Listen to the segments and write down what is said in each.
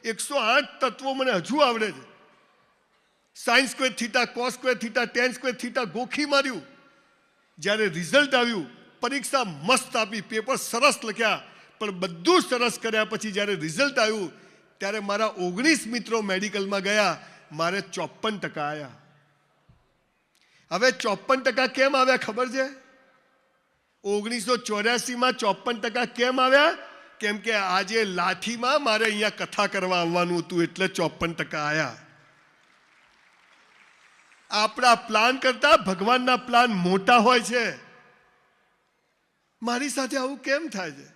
108 તત્વો મને હજુ આવડે છે. Sine square theta, cos square theta, tan square theta ગોખી માર્યું. જ્યારે રિઝલ્ટ આવ્યું, પરીક્ષા મસ્ત આપી, પેપર સરસ લખ્યા, પણ બધું સરસ કર્યા પછી જ્યારે રિઝલ્ટ આવ્યું ત્યારે મારા 19 મિત્રો મેડિકલમાં ગયા, મારે 54% આવ્યા. હવે 54% કેમ આવ્યા ખબર છે? 1984માં 54% કેમ આવ્યા? કેમ કે આજે લાઠીમાં મારે અહીંયા કથા કરવા આવવાનું હતું, એટલે 54% આવ્યા. આપણા પ્લાન કરતા ભગવાનના પ્લાન મોટા હોય છે. મારી સાથે આવું કેમ થાય છે?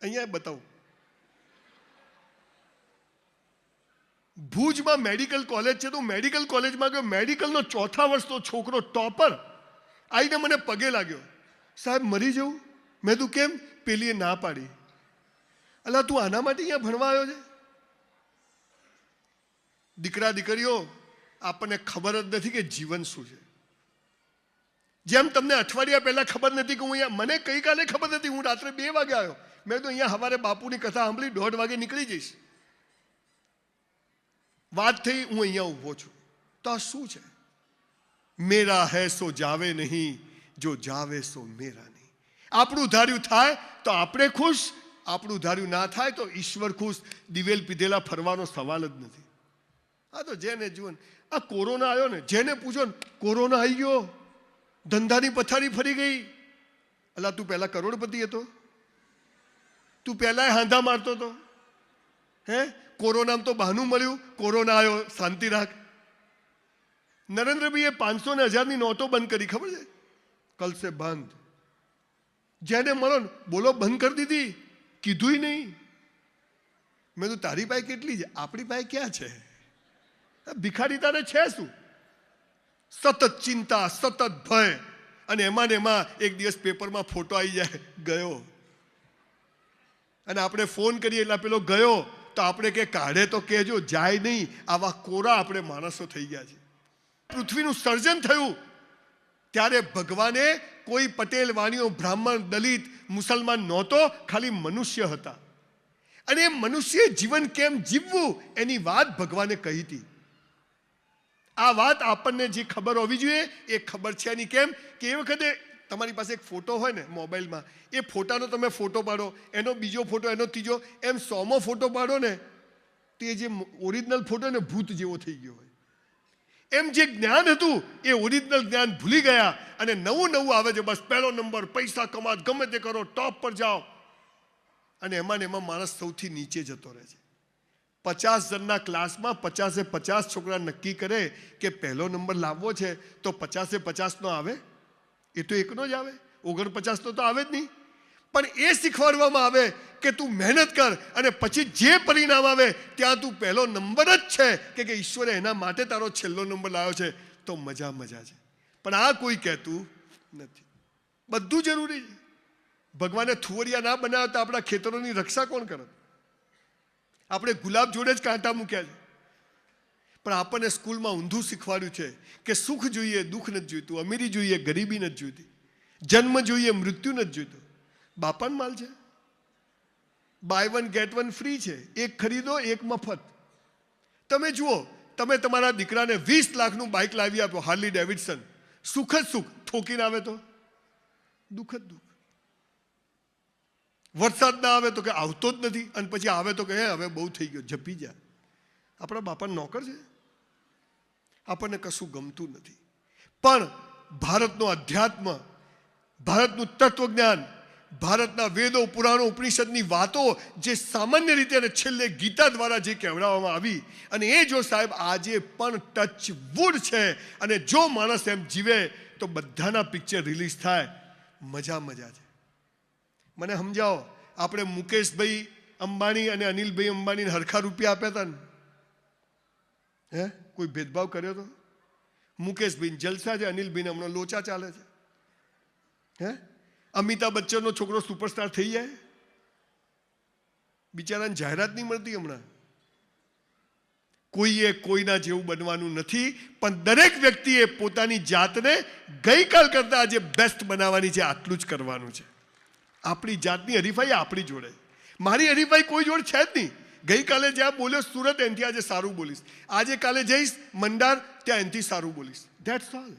અહીંયા બતાવું. ભુજમાં મેડિકલ કોલેજ છે, તો મેડિકલ કોલેજમાં ગયો. મેડિકલનો 4થા વર્ષનો છોકરો ટોપર આવીને મને પગે લાગ્યો, સાહેબ મરી જવું. મેં તું કેમ? પેલીએ ના પાડી. અલા તું આના માટે અહીંયા ભણવા આવ્યો છે? દીકરા દીકરીઓ, આપણને ખબર જ નથી કે જીવન શું છે. જેમ તમને અઠવાડિયા પહેલા ખબર નથી કે હું અહીંયા, મને ગઈકાલે ખબર નથી, હું રાત્રે 2 વાગે આવ્યો. મેં તો અહીંયા સવારે બાપુની કથા સાંભળી, 1:30 વાગે નીકળી જઈશ. વાત થઈ, હું અહીંયા ઊભો છું. તો આ શું છે? મેરા હૈ સો જાવે નહીં, જો જાવે સો મેરા નહીં. આપણું ધાર્યું થાય તો આપણે ખુશ, આપણું ધાર્યું ના થાય તો ઈશ્વર ખુશ. દિવેલ પીધેલા ફરવાનો સવાલ જ નથી. આ તો જેને જુઓ, આ કોરોના આવ્યો ને, જેને પૂછો ને કોરોના આવી ગયો, ધંધાની પથારી ફરી ગઈ. અલા તું પહેલા કરોડપતિ હતો? તું પહેલા હાંધા મારતો હતો? હે? કોરોનામાં તો બહાનું મળ્યું, કોરોના આવ્યો, શાંતિ રાખ. નરેન્દ્રભાઈએ 500 ને 1000ની નોટો બંધ કરી, ખબર છે? કલ સે બંધ. જેને મળો ને બોલો બંધ કરી દીધી, કીધું નહીં. મેં તો તારી પાસે કેટલી છે? આપણી પાસે ક્યાં છે? ભિખારી તારે છે શું? સતત ચિંતા, સતત ભય, અને એમાં ને એમાં એક દિવસ પેપરમાં ફોટો આવી જાય, ગયો. અને આપણે ફોન કરીએ એટલે પેલો ગયો, તો આપણે કે કાઢે તો કહેજો, જાય નહીં. આવા કોરા આપણે માણસો થઈ ગયા છે. પૃથ્વીનું સર્જન થયું ત્યારે ભગવાને કોઈ પટેલ, વાણિયો, બ્રાહ્મણ, દલિત, મુસલમાન નહોતો, ખાલી મનુષ્ય હતા. અને એ મનુષ્ય જીવન કેમ જીવવું એની વાત ભગવાને કહી હતી. આ વાત આપણને જે ખબર હોવી જોઈએ એ ખબર છે નહીં. કેમ કે એ વખતે તમારી પાસે એક ફોટો હોય ને મોબાઈલમાં, એ ફોટાનો તમે ફોટો પાડો, એનો બીજો ફોટો, એનો ત્રીજો, એમ 100મો ફોટો પાડો ને, તે જે ઓરિજિનલ ફોટો ને ભૂત જેવો થઈ ગયો હોય. એમ જે જ્ઞાન હતું એ ઓરિજિનલ જ્ઞાન ભૂલી ગયા, અને નવું નવું આવે છે. બસ પહેલો નંબર, પૈસા કમાત, ગમે તે કરો, ટોપ પર જાઓ. અને એમાં ને એમાં માણસ સૌથી નીચે જતો રહે છે. 50 જણના ક્લાસમાં 50 છોકરા નક્કી કરે કે પહેલો નંબર લાવવો છે, તો 50 નો આવે? એ તો એકનો જ આવે. 49 નો તો આવે જ નહીં. પણ એ શીખવાડવામાં આવે કે તું મહેનત કર, અને પછી જે પરિણામ આવે ત્યાં તું પહેલો નંબર જ છે, કે ઈશ્વરે એના માટે તારો છેલ્લો નંબર લાવ્યો છે, તો મજા છે. પણ આ કોઈ કહેતું નથી. બધું જરૂરી છે. ભગવાને થુવરિયા ના બનાવ્યા તો આપણા ખેતરોની રક્ષા કોણ કરે? આપણે ગુલાબ જોડે જ કાંટા મૂક્યા છે. પણ આપણને સ્કૂલમાં ઊંધું શીખવાડ્યું છે કે સુખ જોઈએ, દુઃખ નથી જોઈતું, અમીરી જોઈએ, ગરીબી નથી જોઈતી, જન્મ જોઈએ, મૃત્યુ નથી જોઈતું. બાપાનો માલ છે. બાય 1 get 1 ફ્રી છે. એક ખરીદો, એક મફત. તમે જુઓ, તમે તમારા દીકરાને 20 લાખનું બાઇક લાવી આપો, હાર્લી ડેવિડસન, સુખ જ સુખ, ઠોકીને આવે તો દુઃખ જ દુઃખ. વરસાદ ના આવે તો કે આવતો જ નથી, અને પછી આવે તો કે હવે બહુ થઈ ગયો, જપી જા. આપણા બાપાનો નોકર છે. આપણને કશું ગમતું નથી. પણ ભારતનો અધ્યાત્મ, ભારતનું તત્વજ્ઞાન, ભારતના વેદો, પુરાણો, ઉપનિષદની વાતો જે સામાન્ય રીતે અને છેલ્લે ગીતા દ્વારા જે કહેવડાવવામાં આવી, અને એ જો સાહેબ આજે પણ ટચ વુડ છે, અને જો માણસ એમ જીવે તો બધાના પિક્ચર રિલીઝ થાય. મજા છે. મને સમજાવો, આપણે મુકેશભાઈ અંબાણી અને અનિલભાઈ અંબાણીને હરખા રૂપિયા આપ્યા હતા ને? હે? કોઈ ભેદભાવ કર્યો તો? મુકેશભાઈ જલસા છે, અનિલભાઈને હમણાં લોચા ચાલે છે. હે? અમિતાભ બચ્ચનનો છોકરો સુપરસ્ટાર થઈ જાય? બિચારાને જાહેરાત નહીં મળતી હમણાં. કોઈએ કોઈના જેવું બનવાનું નથી, પણ દરેક વ્યક્તિએ પોતાની જાતને ગઈકાલ કરતાં આજે બેસ્ટ બનાવવાની છે. આટલું જ કરવાનું છે. આપણી જાતની હરીફાઈ આપણી જોડે. મારી હરીફાઈ કોઈ જોડે છે જ નહીં. ગઈકાલે જ્યાં બોલ્યો સુરત, એનાથી આજે સારું બોલીશ. આજે કાલે જઈશ મંડાર, ત્યાં એનાથી સારું બોલીશ. That's all.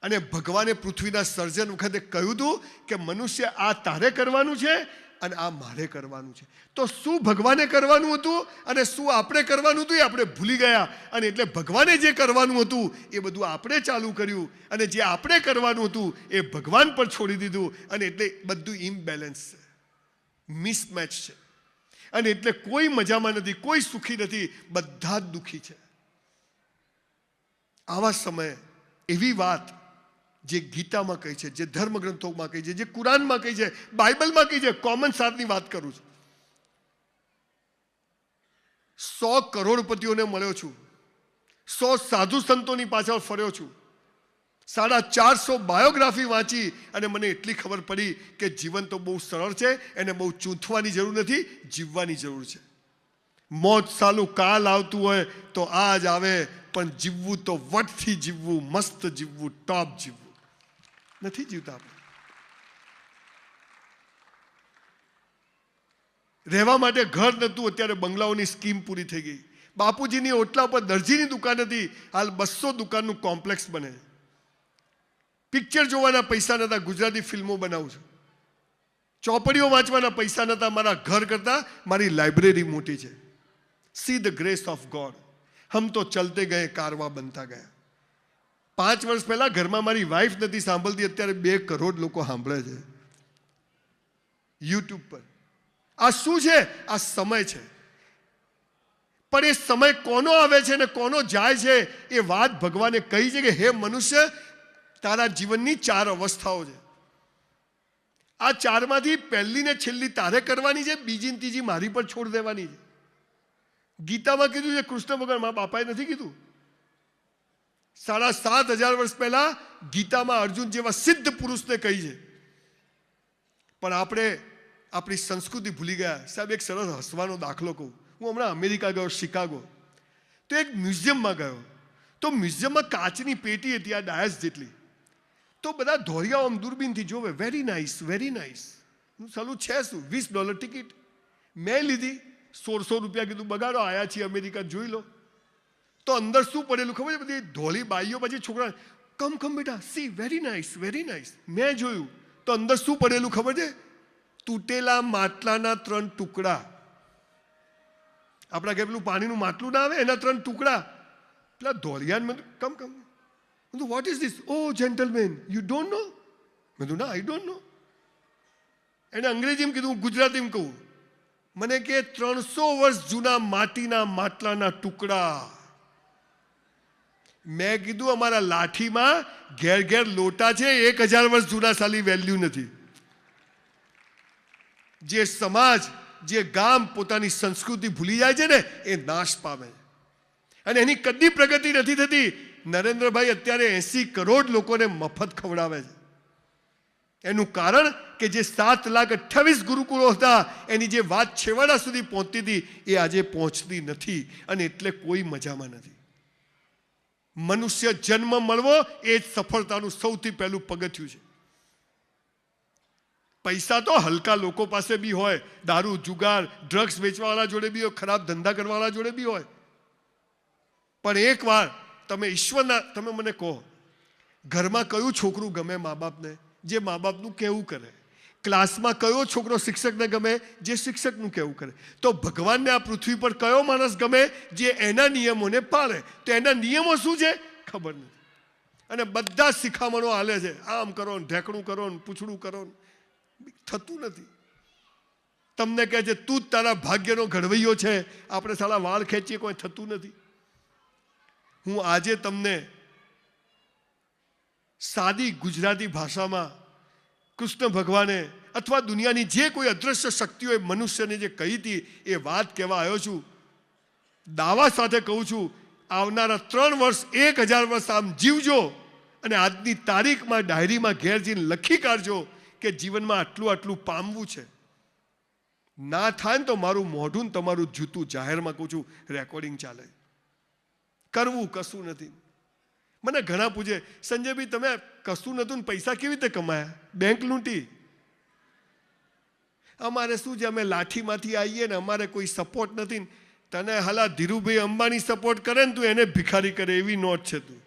અને ભગવાને પૃથ્વીના સર્જન વખતે કહ્યું હતું કે મનુષ્ય આ તારે કરવાનું છે અને આ મારે કરવાનું છે. તો શું ભગવાને કરવાનું હતું અને શું આપણે કરવાનું હતું એ આપણે ભૂલી ગયા. અને એટલે ભગવાને જે કરવાનું હતું એ બધું આપણે ચાલુ કર્યું, અને જે આપણે કરવાનું હતું એ ભગવાન પર છોડી દીધું. અને એટલે બધું ઇમ્બેલેન્સ છે, મિસમેચ છે. અને એટલે કોઈ મજામાં નથી, કોઈ સુખી નથી, બધા જ દુઃખી છે. આવા સમયે એવી વાત જે ગીતામાં કહી છે, જે ધર્મગ્રંથોમાં કહી છે, જે કુરાનમાં કહી છે, બાઇબલમાં કહી છે, કોમન સારની વાત કરું છું. 100 કરોડપતિઓને મળ્યો છું, 100 સાધુ સંતોની પાછળ ફર્યો છું, 450 બાયોગ્રાફી વાંચી, અને મને એટલી ખબર પડી કે જીવન તો બહુ સરળ છે, એને બહુ ચૂંથવાની જરૂર નથી, જીવવાની જરૂર છે. મોત સાલું કાલ આવતું હોય તો આજ આવે, પણ જીવવું તો વટથી જીવવું, મસ્ત જીવવું, ટોપ જીવવું. નથી જીવતા આપણે. રહેવા માટે ઘર નહોતું, અત્યારે બંગલાઓની સ્કીમ પૂરી થઈ ગઈ. બાપુજીની ઓટલા પર દરજીની દુકાન હતી, હાલ 200 દુકાનનું કોમ્પ્લેક્સ બને. પિક્ચર જોવાના પૈસા નહોતા, ગુજરાતી ફિલ્મો બનાવું છું. ચોપડીઓ વાંચવાના પૈસા નહોતા, મારા ઘર કરતાં મારી લાઇબ્રેરી મોટી છે. See the grace of God. હમ તો ચલતે ગયે, કારવા બનતા ગયા. 5 વર્ષ પહેલા ઘરમાં મારી વાઈફ નથી સાંભળતી, અત્યારે 2 કરોડ લોકો સાંભળે છે યુટ્યુબ પર. આ શું છે? આ સમય છે. પણ એ સમય કોનો આવે છે ને કોનો જાય છે એ વાત ભગવાને કહી છે કે હે મનુષ્ય, તારા જીવનની 4 અવસ્થાઓ છે. આ 4માંથી પહેલી ને છેલ્લી તારે કરવાની છે, બીજી ને ત્રીજી મારી પર છોડ દેવાની છે. ગીતામાં કીધું છે, કૃષ્ણ ભગવાન, મારા બાપાએ નથી કીધું. 7,500 વર્ષ પહેલા ગીતામાં અર્જુન જેવા સિદ્ધ પુરુષને કહી છે. પણ આપણે આપણી સંસ્કૃતિ ભૂલી ગયા. સાહેબ, એક સરસ હસવાનો દાખલો કહું. હું હમણાં અમેરિકા ગયો, શિકાગો, તો એક મ્યુઝિયમમાં ગયો. તો મ્યુઝિયમમાં કાચની પેટી હતી આ ડાયસ જેટલી. તો બધા ધોરિયાઓ આમ દૂરબીનથી જોવે, વેરી નાઇસ, વેરી નાઇસ. હું સાલું છે શું, $20 ટિકિટ. મેં લીધી, 1,600 રૂપિયા. કીધું બગાડો, આયા છીએ અમેરિકા, જોઈ લો. તો અંદર શું પડેલું ખબર છે? બધી ધોળી બાઈઓ, પછી છોકરા, કમ બેટા, C, very nice, very nice. મેં જોયું તો અંદર શું પડેલું ખબર છે? તૂટેલા માટલાના 3 ટુકડા. આપણા ઘરે પેલું પાણીનું માટલું ના આવે, એના 3 ટુકડા. પેલા ધોળિયાન મેં come what is this? Oh gentleman, you don't know? મેં કીધું ના, આઈ ડોન્ટ નો. એને અંગ્રેજીમાં કીધું, ગુજરાતીમાં કહું. મને કે 300 વર્ષ જૂના માટીના માટલાના ટુકડા. મેં કીધું અમારા લાઠીમાં ઘેર ઘેર લોટા છે, 1000 વર્ષ જૂના સાલી વેલ્યુ નથી. જે સમાજ, જે ગામ પોતાની સંસ્કૃતિ ભૂલી જાય છે ને, એ નાશ પામે. અને એની કદી પ્રગતિ નથી થતી. નરેન્દ્રભાઈ અત્યારે 80 કરોડ લોકોને મફત ખવડાવે છે. એનું કારણ કે જે 7,28,000 ગુરુકુળો હતા, એની જે વાત છેવાડા સુધી પહોંચતી હતી, એ આજે પહોંચતી નથી. અને એટલે કોઈ મજામાં નથી. મનુષ્ય જન્મ મળવો એ જ સફળતાનું સૌથી પહેલું પગથિયું છે. પૈસા તો હલકા લોકો પાસે બી હોય, દારૂ, જુગાર, ડ્રગ્સ વેચવાવાળા જોડે બી હોય, ખરાબ ધંધા કરવાવાળા જોડે બી હોય. પણ એકવાર તમે ઈશ્વરના, તમે મને કહો, ઘરમાં કયું છોકરું ગમે મા બાપને? જે મા બાપનું કહેવું કરે. ક્લાસમાં કયો છોકરો શિક્ષકને ગમે? જે શિક્ષકનું કહેવું કરે. તો ભગવાનને આ પૃથ્વી પર કયો માણસ ગમે? જે એના નિયમોને પાળે. તો એના નિયમો શું છે? ખબર નથી. અને બધા શિખામણો હાલે છે, આમ કરો ને, ઢેકણું કરો ને, પૂછડું કરો ને. થતું નથી. તમને કહે છે તું જ તારા ભાગ્યનો ઘડવૈયો છે, આપણે સાલા વાળ ખેંચીએ, કોઈ થતું નથી. હું આજે તમને સાદી ગુજરાતી ભાષામાં કૃષ્ણ ભગવાને અથવા દુનિયાની જે કોઈ અદૃશ્ય શક્તિઓએ મનુષ્યને જે કહી હતી એ વાત કહેવા આવ્યો છું. દાવા સાથે કહું છું, આવનારા 3 વર્ષ, 1000 વર્ષ આમ જીવજો, અને આજની તારીખમાં ડાયરીમાં ઘેર જઈને લખી કાઢજો કે જીવનમાં આટલું પામવું છે. ના થાય ને તો મારું મોઢું ને તમારું જૂતું, જાહેરમાં કહું છું, રેકોર્ડિંગ ચાલે. કરવું કશું નથી. મને ઘણા પૂછે, સંજયભાઈ તમે કશું નતું ને પૈસા કેવી રીતે કમાયા? બેંક લૂંટી. અમારે શું છે, અમે લાઠીમાંથી આવીએ ને અમારે કોઈ સપોર્ટ નથી. તને હાલા ધીરુભાઈ અંબાણી સપોર્ટ કરે ને તું એને ભિખારી કરે એવી નોટ છે તું.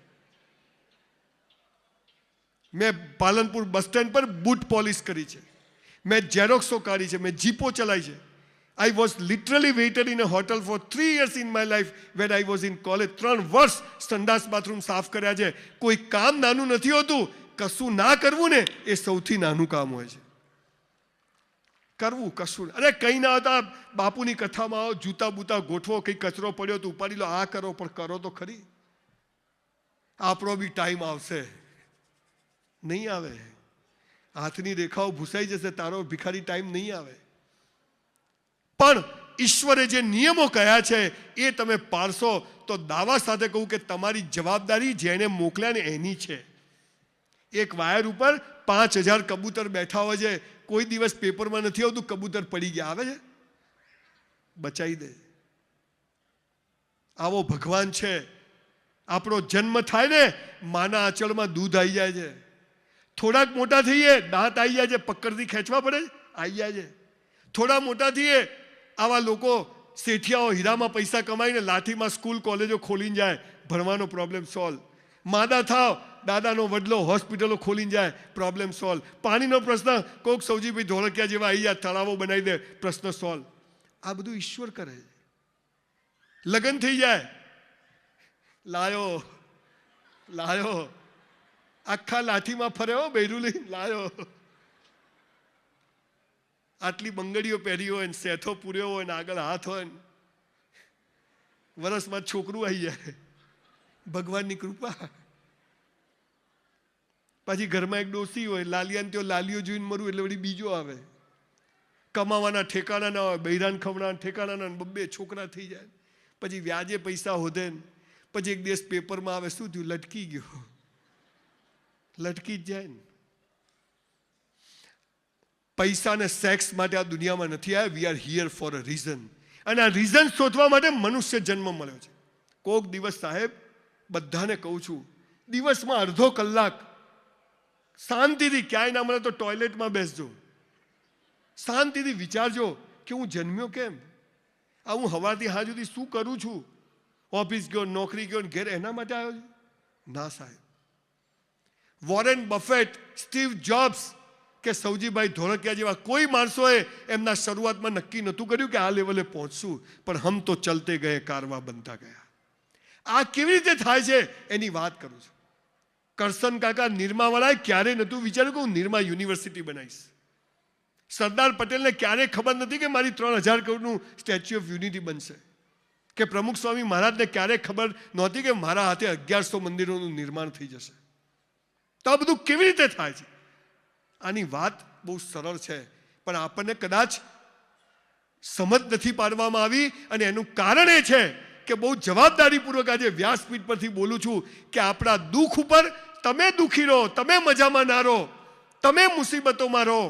મેં પાલનપુર બસ સ્ટેન્ડ પર બૂટ પોલિશ કરી છે, મેં ઝેરોક્સો કાઢી છે, મેં જીપો ચલાવી છે. I was literally waited in a hotel for 3 years in my life when I was in college. 3 વર્ષ સંડાસ બાથરૂમ સાફ કર્યા છે. કોઈ કામ નાનું નથી હોતું. કશું ના કરવું ને એ સૌથી નાનું કામ હોય છે. કરવું કશું, અરે કંઈ ના હતા. બાપુની કથામાં આવો, જૂતા બૂતા ગોઠવો, કંઈ કચરો પડ્યો તો ઉપાડી લો, આ કરો, પણ કરો તો ખરી. આપણો બી ટાઈમ આવશે. નહીં આવે. હાથની રેખાઓ ભૂસાઈ જશે, તારો ભિખારી ટાઈમ નહીં આવે. પણ ઈશ્વરે જે નિયમો કહ્યા છે એ તમે પાળશો તો દાવા સાથે કહું કે તમારી જવાબદારી જેને મોકલ્યા ને એની છે. એક વાયર ઉપર 5000 કબૂતર બેઠા હોય છે. કોઈ દિવસ પેપરમાં નથી આવતું કબૂતર પડી ગયા, આવે છે? બચાવી દે. આવો ભગવાન છે. આપણો જન્મ થાય ને માના આંચળમાં દૂધ આવી જાય છે. થોડાક મોટા થઈએ દાંત આવી જાય છે, પકડથી ખેંચવા પડે, આવી જાય છે. થોડા મોટા થઈએ આવા લોકો શેઠિયાઓ હીરામાં પૈસા કમાઈને લાઠીમાં સ્કૂલ કોલેજો ખોલીને જાય, ભણવાનો પ્રોબ્લેમ સોલ્વ. માદા થાવ, દાદાનો વડલો હોસ્પિટલો ખોલીને જાય, પ્રોબ્લેમ સોલ્વ. પાણીનો પ્રશ્ન કોક સૌજીભાઈ ધોળકિયા જેવા આવી જાય, તળાવો બનાવી દે, પ્રશ્ન સોલ્વ. આ બધું ઈશ્વર કરે. લગ્ન થઈ જાય, લાયો લાયો, આખા લાઠીમાં ફર્યો, બૈરું લઈને લાયો. આટલી બંગડીઓ પહેરી હોય ને સેથો પૂર્યો હોય ને આગળ હાથ હોય ને વરસમાં છોકરું આવી જાય. ભગવાનની કૃપા. પછી ઘરમાં એક ડોસી હોય, લાલિયાને ત્યાં લાલીઓ જોઈને મરું એટલે વળી બીજો આવે. કમાવાના ઠેકાણા ના હોય, બૈરાન ખવડાના ઠેકાણા ના, 2 છોકરા થઈ જાય. પછી વ્યાજે પૈસા હોધે ને પછી એક દિવસ પેપરમાં આવે, શું થયું? લટકી ગયો. લટકી જ જાય ને. પૈસા અને સેક્સ માટે આ દુનિયામાં નથી આવ્યા. We are here for a reason. અને આ રીઝન શોધવા માટે મનુષ્ય જન્મ મળ્યો છે. કોક દિવસ સાહેબ બધાને કહું છું, દિવસમાં અડધો કલાક શાંતિથી, ક્યાંય ના મળે તો ટોયલેટમાં બેસજો, શાંતિથી વિચારજો કે હું જન્મ્યો કેમ? આ હું સવારથી સાંજ સુધી શું કરું છું? ઓફિસ ગયો, નોકરી ગયો, ઘેર એના માટે આવ્યો છું? ના સાહેબ. વોરેન બફેટ, સ્ટીવ જોબ્સ કે સૌજીભાઈ ધોળકિયા જેવા કોઈ માણસોએ એમના શરૂઆતમાં નક્કી નહોતું કર્યું કે આ લેવલે પહોંચશું, પણ હમ તો ચલતે ગયે, કારવા બનતા ગયા. આ કેવી રીતે થાય છે એની વાત કરું છું. કરસન કાકા નિરમાવાળાએ ક્યારેય નહોતું વિચાર્યું કે હું નિરમા યુનિવર્સિટી બનાવીશ. સરદાર પટેલને ક્યારેય ખબર નથી કે મારી 3000 કરોડનું સ્ટેચ્યુ ઓફ યુનિટી બનશે. કે પ્રમુખ સ્વામી મહારાજને ક્યારેય ખબર નહોતી કે મારા હાથે 1100 મંદિરોનું નિર્માણ થઈ જશે. તો આ બધું કેવી રીતે થાય છે? આની વાત બહુ સરળ છે, પણ આપણને કદાચ સમજ નથી પાડવામાં આવી. અને એનું કારણ એ છે કે બહુ જવાબદારીપૂર્વક આજે વ્યાસપીઠ પરથી બોલું છું કે આપણા દુઃખ ઉપર તમે દુઃખી રહો, તમે મજામાં ના રહો, તમે મુસીબતોમાં રહો,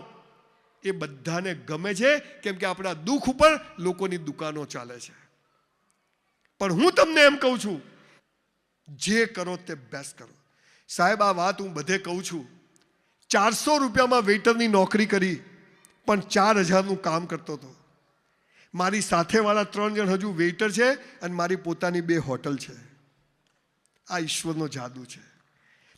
એ બધાને ગમે છે, કેમ કે આપણા દુઃખ ઉપર લોકોની દુકાનો ચાલે છે. પણ હું તમને એમ કહું છું, જે કરો તે બેસ્ટ કરો. સાહેબ આ વાત હું બધે કહું છું. 400 રૂપિયામાં વેઇટરની નોકરી કરી, પણ 4000નું કામ કરતો હતો. મારી સાથેવાળા 3 જણ હજુ વેઇટર છે અને મારી પોતાની 2 હોટલ છે. આ ઈશ્વરનો જાદુ છે.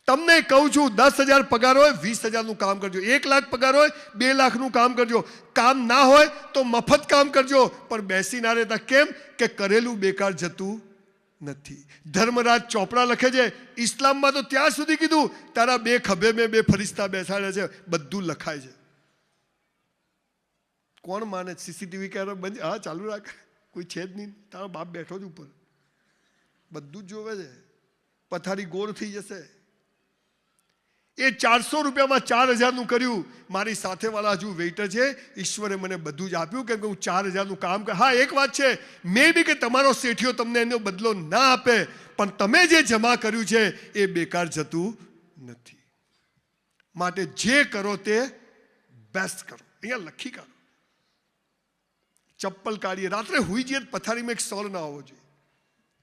તમને કહું છું, 10,000 પગાર હોય 20,000નું કામ કરજો, 1 લાખ પગાર હોય 2 લાખનું કામ કરજો. કામ ના હોય તો મફત કામ કરજો, પણ બેસી ના રહેતા. કેમ કે કરેલું બેકાર જતું નથી. ધર્મરાજ ચોપડા લખે છે, ઇસ્લામમાં તો ત્યાં સુધી કીધું તારા 2 ખભે મેં 2 ફરિશ્તા બેસાડ્યા છે. બધું લખાય છે. કોણ માને? સીસીટીવી કેમેરા બંધ, હા ચાલુ રાખ, કોઈ છે જ નહીં. તારો બાપ બેઠો જ ઉપર, બધું જ જોવે છે. પથારી ગોળ થઈ જશે. એ 400 રૂપિયામાં 4000નું કર્યું. મારી સાથેવાળા હજુ વેઇટર છે. ઈશ્વરે મને બધું જ આપ્યું કેમ કે હું 4000નું કામ કર. હા એક વાત છે, મે બી કે તમારો શેઠિયો તમને એનો બદલો ના આપે, પણ તમે જે જમા કર્યું છે એ બેકાર જતું નથી. માટે જે કરો તે બેસ્ટ કરો. અહીંયા લખી કાઢો. ચપ્પલ કાઢીએ, રાત્રે હુઈ જઈએ, પથારીમાં એક સોલ ના હોવો જોઈએ.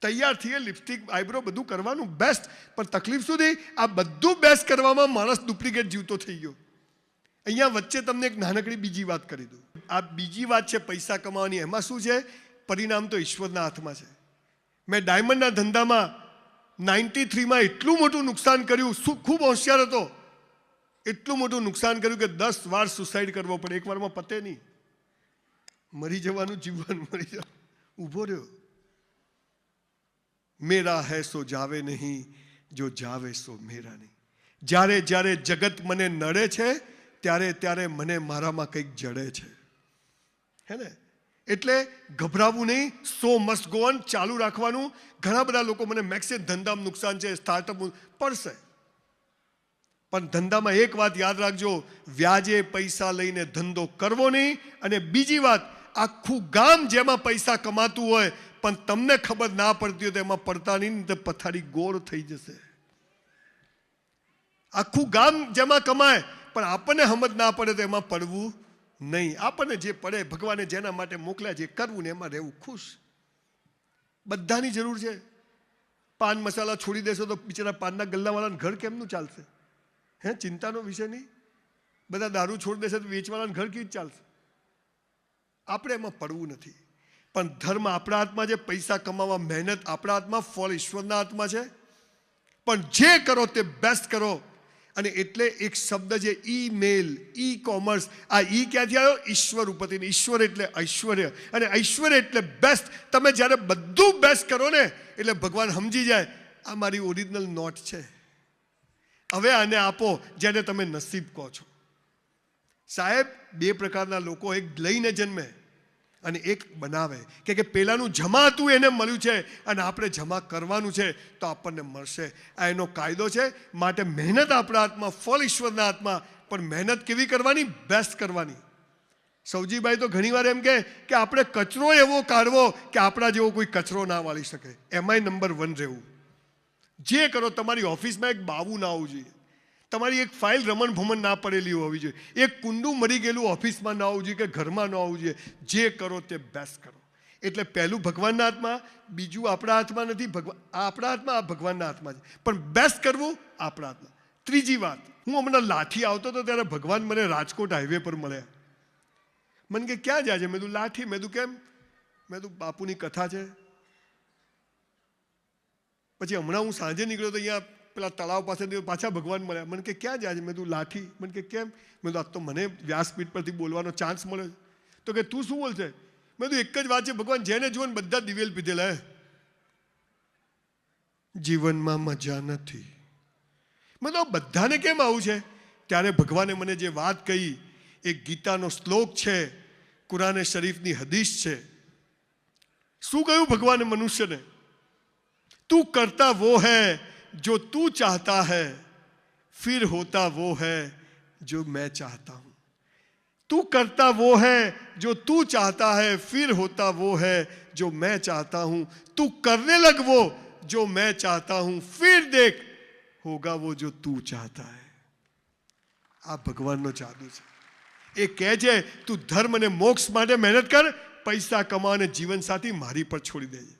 તૈયાર થઈએ, લિપસ્ટિક, આઈબ્રો બધું કરવાનું બેસ્ટ. પણ તકલીફ શું થઈ? આ બધું બેસ્ટ કરવામાં માણસ ડુપ્લિકેટ જીવતો થઈ ગયો. અહીંયા વચ્ચે તમને એક નાનકડી બીજી વાત કરી દઉં. આ બીજી વાત છે પૈસા કમાવાની. એમાં શું છે? પરિણામ તો ઈશ્વરના હાથમાં છે. મેં ડાયમંડના ધંધામાં 93માં એટલું મોટું નુકસાન કર્યું. ખૂબ હોશિયાર હતો. એટલું મોટું નુકસાન કર્યું કે 10 વાર સુસાઇડ કરવો પડે. એક વારમાં પતે નહીં. મરી જવાનું, જીવવાનું, મરી જવાનું. ઊભો રહ્યો. મેરા હૈ સો જાવે નહીં, જો જાવે સો મેરા નહીં. જ્યારે જ્યારે જગત મને નડે છે ત્યારે ત્યારે મને મારામાં કંઈક જડે છે, હે ને? એટલે ગભરાવું નહીં. સો મસ્ટ ગો ઓન, ચાલુ રાખવાનું. ઘણા બધા લોકો મને મેક્સે ધંધામાં નુકસાન છે, સ્ટાર્ટઅપ પડશે, પણ ધંધામાં એક વાત યાદ રાખજો, વ્યાજે પૈસા લઈને ધંધો કરવો નહીં. અને બીજી વાત, આખું ગામ જેમાં પૈસા કમાતું હોય પણ તમને ખબર ના પડતી હોય તો એમાં પડતા નહીં, તો પથારી ગોળ થઈ જશે. આખું ગામ જેમાં કમાય પણ આપણને સમજ ના પડે તો એમાં પડવું નહીં. આપણને જે પડે, ભગવાને જેના માટે મોકલ્યા છે કરવું ને એમાં રહેવું ખુશ. બધાની જરૂર છે. પાન મસાલા છોડી દેશો તો બિચારા પાનના ગલ્લાવાળાનું ઘર કેમનું ચાલશે? હે, ચિંતાનો વિષય નહીં. બધા દારૂ છોડી દેશે તો વેચવાળાનું ઘર કેવી ચાલશે? આપણે એમાં પડવું નથી. પણ ધર્મ આપણા હાથમાં છે, પૈસા કમાવા મહેનત આપણા હાથમાં, ફળ ઈશ્વરના હાથમાં છે. પણ જે કરો તે બેસ્ટ કરો. અને એટલે એક શબ્દ છે ઈમેલ, ઈ કોમર્સ. આ ઈ ક્યાંથી આવ્યો? ઈશ્વર ઉપરથી. ઈશ્વર એટલે ઐશ્વર્ય, અને ઐશ્વર્ય એટલે બેસ્ટ. તમે જ્યારે બધું બેસ્ટ કરો ને એટલે ભગવાન સમજી જાય આ મારી ઓરિજિનલ નોટ છે, હવે આને આપો, જેને તમે નસીબ કહો છો. સાહેબ, બે પ્રકારના લોકો, એક લઈને જન્મે અને એક બનાવે. કે પેલાનું જમા હતું એને મળ્યું છે અને આપણે જમા કરવાનું છે તો આપણને મળશે. આ એનો કાયદો છે. માટે મહેનત આપણા હાથમાં, ફળ ઈશ્વરના હાથમાં. પણ મહેનત કેવી કરવાની? બેસ્ટ કરવાની. સૌજીભાઈ તો ઘણીવાર એમ કે આપણે કચરો એવો કાઢવો કે આપણા જેવો કોઈ કચરો ના વાળી શકે. એમાંય નંબર 1 રહેવું. જે કરો, તમારી ઓફિસમાં એક બાવું ના આવવું જોઈએ, તમારી એક ફાઇલ રમણ ભમણ ના પડેલી હોવી જોઈએ, એક કુંડું મરી ગયેલું ઓફિસમાં ના આવવું જોઈએ કે ઘરમાં ન આવવું જોઈએ. જે કરો તે બેસ્ટ કરો. એટલે પહેલું ભગવાનના હાથમાં, બીજું આપણા હાથમાં નથી. આપણા હાથમાં, આ ભગવાનના હાથમાં છે. પણ બેસ્ટ કરવું આપણા હાથમાં. ત્રીજી વાત, હું હમણાં લાઠી આવતો હતો ત્યારે ભગવાન મને રાજકોટ હાઈવે પર મળ્યા. મને કે ક્યાં જાય છે? મેં કીધું લાઠી. મેં કીધું કેમ? મેં કીધું બાપુની કથા છે. પછી હમણાં હું સાંજે નીકળ્યો તો અહીંયા પેલા તળાવ પાસે પાછા ભગવાન મળ્યા. મને કે ક્યાં જાય છે? મેં કીધું લાઠી. મને કે કેમ? મેં કીધું આ તો મને વ્યાસપીઠ પરથી બોલવાનો ચાન્સ મળે. તો કે તું શું બોલશે? મેં કીધું એક જ વાત છે, ભગવાન જેને જુઓ ને બધા દિવેલ પીધેલા હે, જીવનમાં મજા નથી. મેં તો બધાને કેમ આવું છે? ત્યારે ભગવાને મને જે વાત કહી, એક ગીતાનો શ્લોક છે, કુરાને શરીફની હદીસ છે. શું કહ્યું ભગવાને મનુષ્યને? તું કરતા वो है जो तू चाहता है, फिर होता वो है जो मैं चाहता हूं. तू करता वो है जो तू चाहता है, फिर होता वो है जो मैं चाहता हूं. तू करने लग वो जो मैं चाहता हूं, फिर देख होगा वो जो तू चाहता है. આ ભગવાનનો જાદુ છે. એ કહે છે તું ધર્મ અને મોક્ષ માટે મહેનત કર, પૈસા કમા અને જીવન સાથી મારી પર છોડી દેજે.